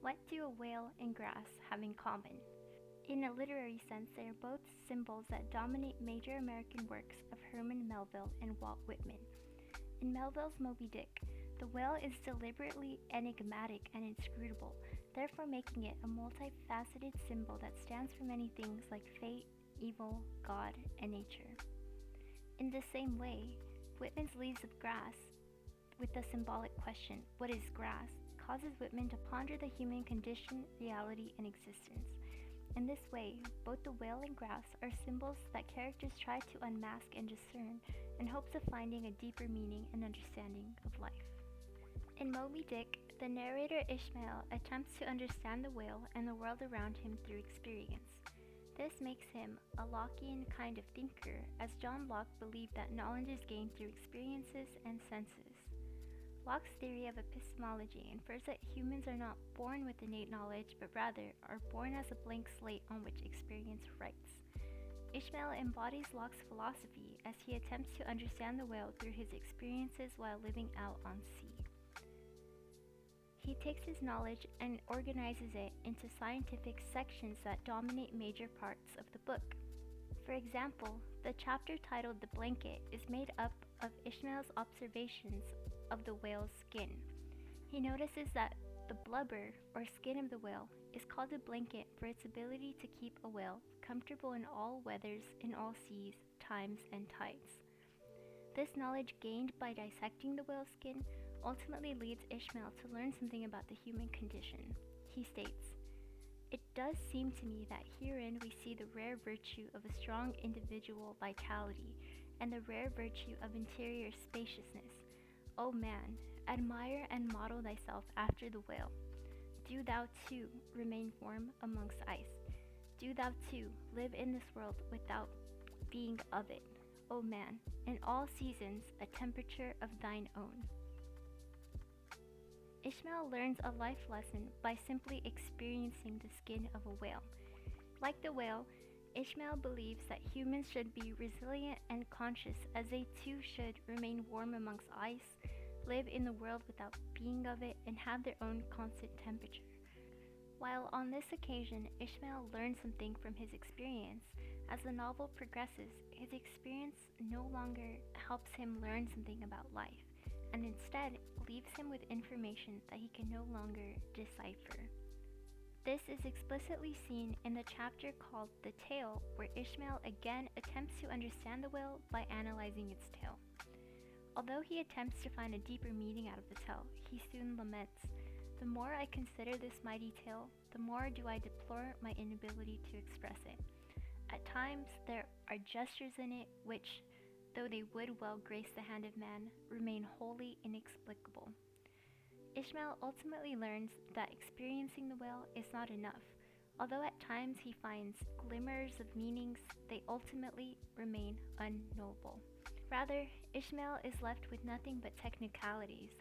What do a whale and grass have in common? In a literary sense, they are both symbols that dominate major American works of Herman Melville and Walt Whitman. In Melville's Moby Dick, the whale is deliberately enigmatic and inscrutable, therefore making it a multifaceted symbol that stands for many things like fate, evil, God, and nature. In the same way, Whitman's Leaves of Grass, with the symbolic question, what is grass, causes Whitman to ponder the human condition, reality, and existence. In this way, both the whale and grass are symbols that characters try to unmask and discern in hopes of finding a deeper meaning and understanding of life. In Moby Dick, the narrator Ishmael attempts to understand the whale and the world around him through experience. This makes him a Lockean kind of thinker, as John Locke believed that knowledge is gained through experiences and senses. Locke's theory of epistemology infers that humans are not born with innate knowledge, but rather are born as a blank slate on which experience writes. Ishmael embodies Locke's philosophy as he attempts to understand the whale through his experiences while living out on sea. He takes his knowledge and organizes it into scientific sections that dominate major parts of the book. For example, the chapter titled The Blanket is made up of Ishmael's observations of the whale's skin. He notices that the blubber, or skin of the whale, is called a blanket for its ability to keep a whale comfortable in all weathers, in all seas, times, and tides. This knowledge gained by dissecting the whale's skin ultimately leads Ishmael to learn something about the human condition. He states, "It does seem to me that herein we see the rare virtue of a strong individual vitality and the rare virtue of interior spaciousness. O man, admire and model thyself after the whale. Do thou too remain warm amongst ice. Do thou too live in this world without being of it, O man, in all seasons a temperature of thine own." Ishmael learns a life lesson by simply experiencing the skin of a whale. Like the whale, Ishmael believes that humans should be resilient and conscious, as they too should remain warm amongst ice, live in the world without being of it, and have their own constant temperature. While on this occasion Ishmael learns something from his experience, as the novel progresses, his experience no longer helps him learn something about life, and instead leaves him with information that he can no longer decipher. This is explicitly seen in the chapter called The Tale, where Ishmael again attempts to understand the whale by analyzing its tail. Although he attempts to find a deeper meaning out of the tale, he soon laments, "The more I consider this mighty tale, the more do I deplore my inability to express it. At times there are gestures in it which, though they would well grace the hand of man, remain wholly inexplicable." Ishmael ultimately learns that experiencing the whale is not enough. Although at times he finds glimmers of meanings, they ultimately remain unknowable. Rather, Ishmael is left with nothing but technicalities.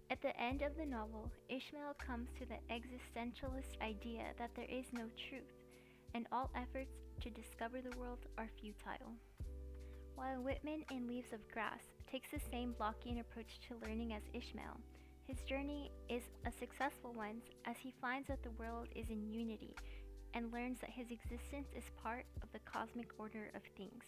At the end of the novel, Ishmael comes to the existentialist idea that there is no truth, and all efforts to discover the world are futile. While Whitman in Leaves of Grass takes the same Lockean approach to learning as Ishmael, his journey is a successful one, as he finds that the world is in unity and learns that his existence is part of the cosmic order of things.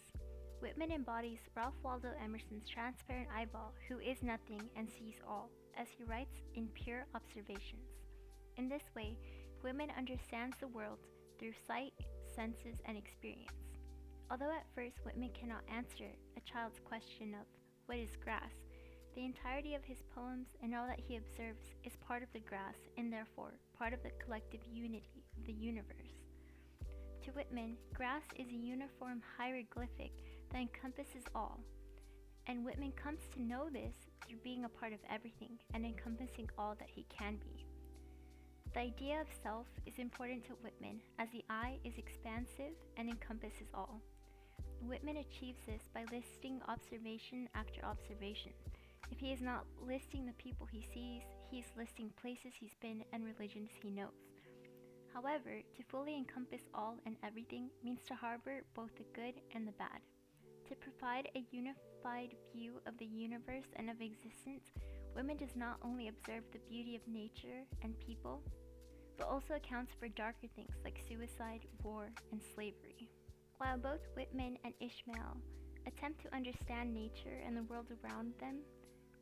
Whitman embodies Ralph Waldo Emerson's transparent eyeball who is nothing and sees all, as he writes in Pure Observations. In this way, Whitman understands the world through sight, senses, and experience. Although at first Whitman cannot answer a child's question of what is grass, the entirety of his poems and all that he observes is part of the grass and therefore part of the collective unity of the universe. To Whitman, grass is a uniform hieroglyphic that encompasses all, and Whitman comes to know this through being a part of everything and encompassing all that he can be. The idea of self is important to Whitman, as the I is expansive and encompasses all. Whitman achieves this by listing observation after observation. If he is not listing the people he sees, he is listing places he's been and religions he knows. However, to fully encompass all and everything means to harbor both the good and the bad. To provide a unified view of the universe and of existence, Whitman does not only observe the beauty of nature and people, but also accounts for darker things like suicide, war, and slavery. While both Whitman and Ishmael attempt to understand nature and the world around them,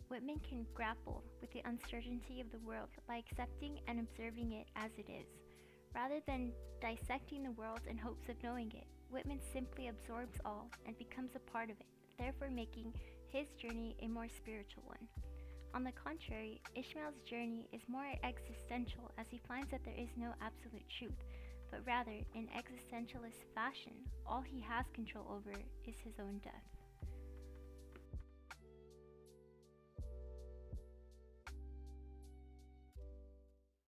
Whitman can grapple with the uncertainty of the world by accepting and observing it as it is. Rather than dissecting the world in hopes of knowing it, Whitman simply absorbs all and becomes a part of it, therefore making his journey a more spiritual one. On the contrary, Ishmael's journey is more existential as he finds that there is no absolute truth, but rather, in existentialist fashion, all he has control over is his own death.